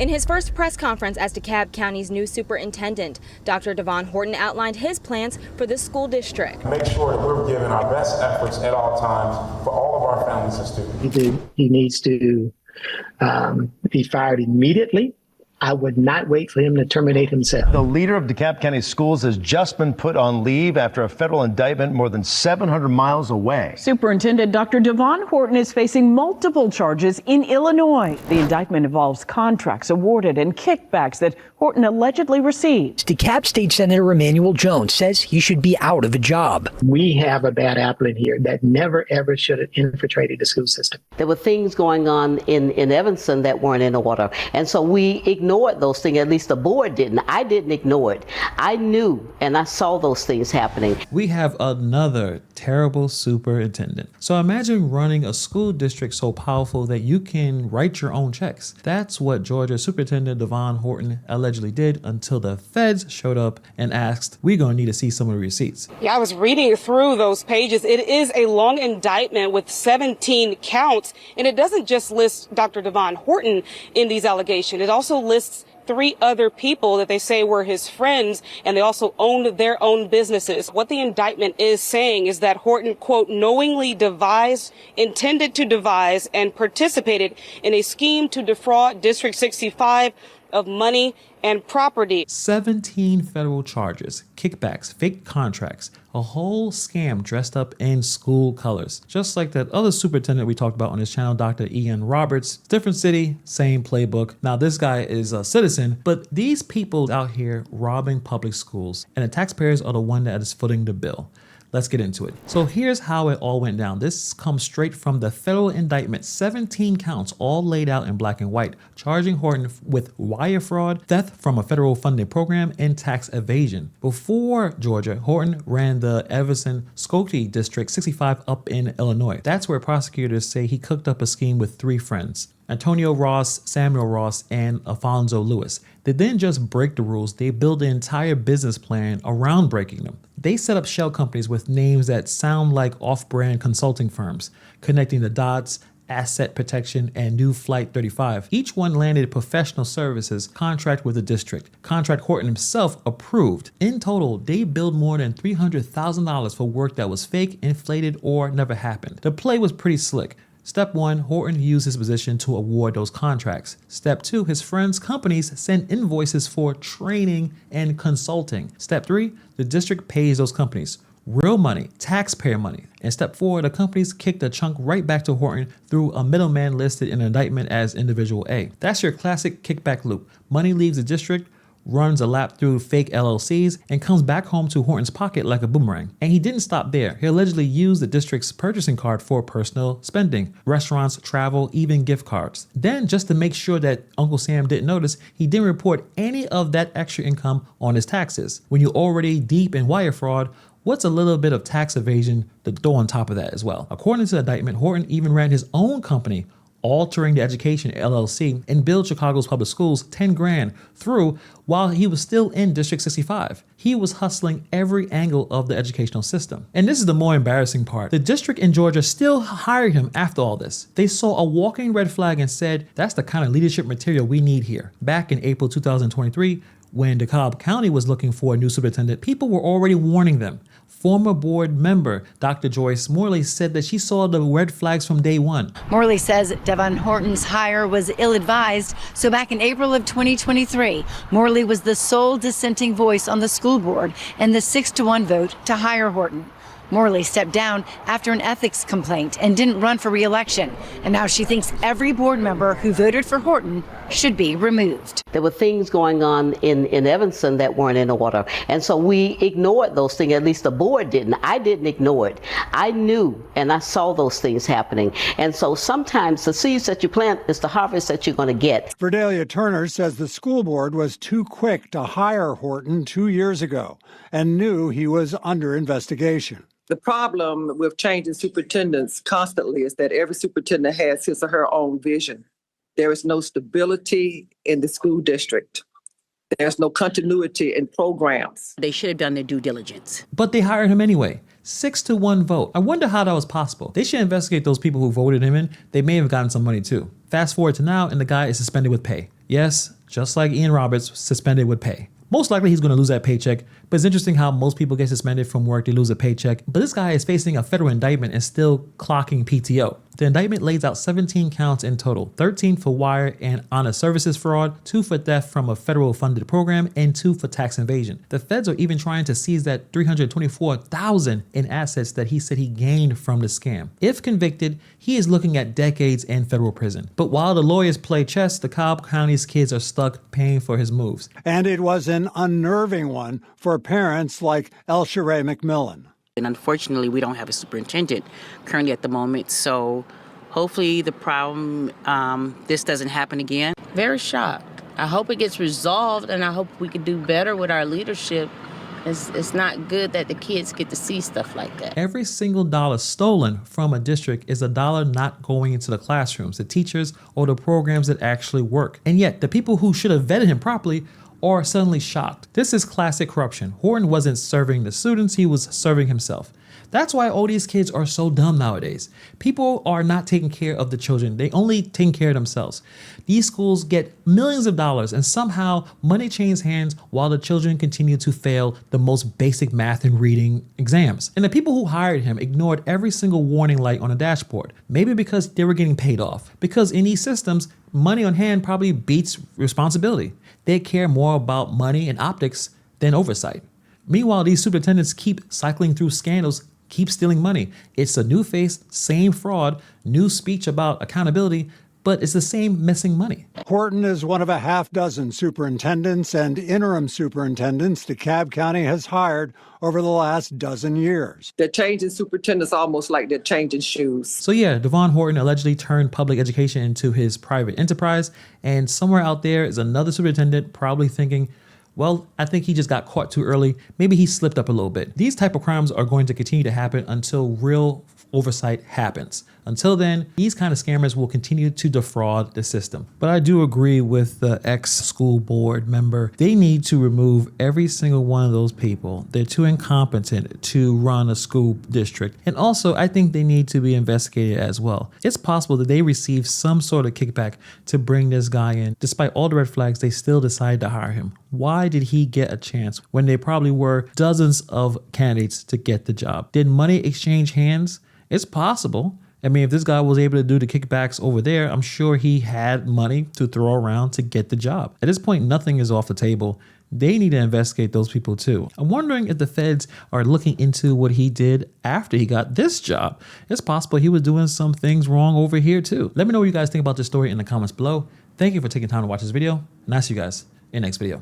In his first press conference as DeKalb County's new superintendent, Dr. Devon Horton outlined his plans for the school district. Make sure that we're giving our best efforts at all times for all of our families and students. He needs to be fired immediately. I would not wait for him to terminate himself. The leader of DeKalb County schools has just been put on leave after a federal indictment more than 700 miles away. Superintendent Dr. Devon Horton is facing multiple charges in Illinois. The indictment involves contracts awarded and kickbacks that Horton allegedly received. DeKalb State Senator Emanuel Jones says he should be out of a job. We have a bad apple in here that never, ever should have infiltrated the school system. There were things going on in Evanston that weren't in order. And so we ignored those things. At least the board didn't. I didn't ignore it. I knew and I saw those things happening. We have another terrible superintendent. So imagine running a school district so powerful that you can write your own checks. That's what Georgia Superintendent Devon Horton allegedly did until the feds showed up and asked, we're going to need to see some of the receipts. Yeah, I was reading through those pages. It is a long indictment with 17 counts, and it doesn't just list Dr. Devon Horton in these allegations. It also lists 3 other people that they say were his friends, and they also owned their own businesses. What the indictment is saying is that Horton, quote, knowingly devised, intended to devise, and participated in a scheme to defraud District 65 of money and property. 17 federal charges, kickbacks, fake contracts, a whole scam dressed up in school colors. Just like that other superintendent we talked about on this channel, Dr. Ian Roberts. Different city, same playbook. Now this guy is a citizen, but these people out here robbing public schools, and the taxpayers are the one that is footing the bill. Let's get into it. So here's how it all went down. This comes straight from the federal indictment, 17 counts, all laid out in black and white, charging Horton with wire fraud, theft from a federal funding program, and tax evasion. Before Georgia, Horton ran the Everson-Skokie District 65 up in Illinois. That's where prosecutors say he cooked up a scheme with 3 friends. Antonio Ross, Samuel Ross, and Alfonso Lewis. They didn't just break the rules, they built an entire business plan around breaking them. They set up shell companies with names that sound like off-brand consulting firms, connecting the dots, asset protection, and New Flight 35. Each one landed professional services contract with the district. Contract Horton himself approved. In total, they billed more than $300,000 for work that was fake, inflated, or never happened. The play was pretty slick. Step 1, Horton used his position to award those contracts. Step 2, his friends' companies send invoices for training and consulting. Step 3, the district pays those companies. Real money, taxpayer money. And step 4, the companies kicked a chunk right back to Horton through a middleman listed in an indictment as Individual A. That's your classic kickback loop. Money leaves the district, runs a lap through fake LLCs, and comes back home to Horton's pocket like a boomerang. And he didn't stop there. He allegedly used the district's purchasing card for personal spending, restaurants, travel, even gift cards. Then, just to make sure that Uncle Sam didn't notice, he didn't report any of that extra income on his taxes. When you're already deep in wire fraud, what's a little bit of tax evasion to throw on top of that as well? According to the indictment, Horton even ran his own company, Altering the Education LLC, and billed Chicago's public schools $10,000 through while he was still in District 65. He was hustling every angle of the educational system. And this is the more embarrassing part. The district in Georgia still hired him after all this. They saw a walking red flag and said, that's the kind of leadership material we need here. Back in April 2023, when DeKalb County was looking for a new superintendent, people were already warning them. Former board member Dr. Joyce Morley said that she saw the red flags from day one. Morley says Devon Horton's hire was ill-advised, so back in April of 2023, Morley was the sole dissenting voice on the school board in the 6-1 vote to hire Horton. Morley stepped down after an ethics complaint and didn't run for re-election. And now she thinks every board member who voted for Horton should be removed. There were things going on in Evanston that weren't in order. And so we ignored those things. At least the board didn't. I didn't ignore it. I knew and I saw those things happening. And so sometimes the seeds that you plant is the harvest that you're going to get. Verdelia Turner says the school board was too quick to hire Horton 2 years ago and knew he was under investigation. The problem with changing superintendents constantly is that every superintendent has his or her own vision. There is no stability in the school district. There's no continuity in programs. They should have done their due diligence. But they hired him anyway. 6-1 vote. I wonder how that was possible. They should investigate those people who voted him in. They may have gotten some money too. Fast forward to now, and the guy is suspended with pay. Yes, just like Ian Roberts, suspended with pay. Most likely he's going to lose that paycheck, but it's interesting how most people get suspended from work, they lose a paycheck. But this guy is facing a federal indictment and still clocking PTO. The indictment lays out 17 counts in total, 13 for wire and honest services fraud, 2 for theft from a federal funded program, and 2 for tax evasion. The feds are even trying to seize that $324,000 in assets that he said he gained from the scam. If convicted, he is looking at decades in federal prison. But while the lawyers play chess, DeKalb County's kids are stuck paying for his moves. And it was an unnerving one for parents like Elsheree McMillan. And unfortunately, we don't have a superintendent currently at the moment. So hopefully the problem, this doesn't happen again. Very shocked. I hope it gets resolved, and I hope we can do better with our leadership. It's not good that the kids get to see stuff like that. Every single dollar stolen from a district is a dollar not going into the classrooms, the teachers, or the programs that actually work. And yet, the people who should have vetted him properly are suddenly shocked. This is classic corruption. Horton wasn't serving the students, he was serving himself. That's why all these kids are so dumb nowadays. People are not taking care of the children. They only take care of themselves. These schools get millions of dollars and somehow money changes hands while the children continue to fail the most basic math and reading exams. And the people who hired him ignored every single warning light on the dashboard. Maybe because they were getting paid off. Because in these systems, money on hand probably beats responsibility. They care more about money and optics than oversight. Meanwhile, these superintendents keep cycling through scandals, keep stealing money. It's a new face, same fraud, new speech about accountability, but it's the same missing money. Horton is one of a half dozen superintendents and interim superintendents DeKalb County has hired over the last dozen years. They're changing superintendents almost like they're changing shoes. So yeah, Devon Horton allegedly turned public education into his private enterprise, and somewhere out there is another superintendent probably thinking, well, I think he just got caught too early. Maybe he slipped up a little bit. These type of crimes are going to continue to happen until real oversight happens. Until then, these kind of scammers will continue to defraud the system. But I do agree with the ex-school board member. They need to remove every single one of those people. They're too incompetent to run a school district. And also, I think they need to be investigated as well. It's possible that they received some sort of kickback to bring this guy in. Despite all the red flags, they still decided to hire him. Why did he get a chance when there probably were dozens of candidates to get the job? Did money exchange hands? It's possible. I mean, if this guy was able to do the kickbacks over there, I'm sure he had money to throw around to get the job. At this point, nothing is off the table. They need to investigate those people too. I'm wondering if the feds are looking into what he did after he got this job. It's possible he was doing some things wrong over here too. Let me know what you guys think about this story in the comments below. Thank you for taking time to watch this video, and I'll see you guys in the next video.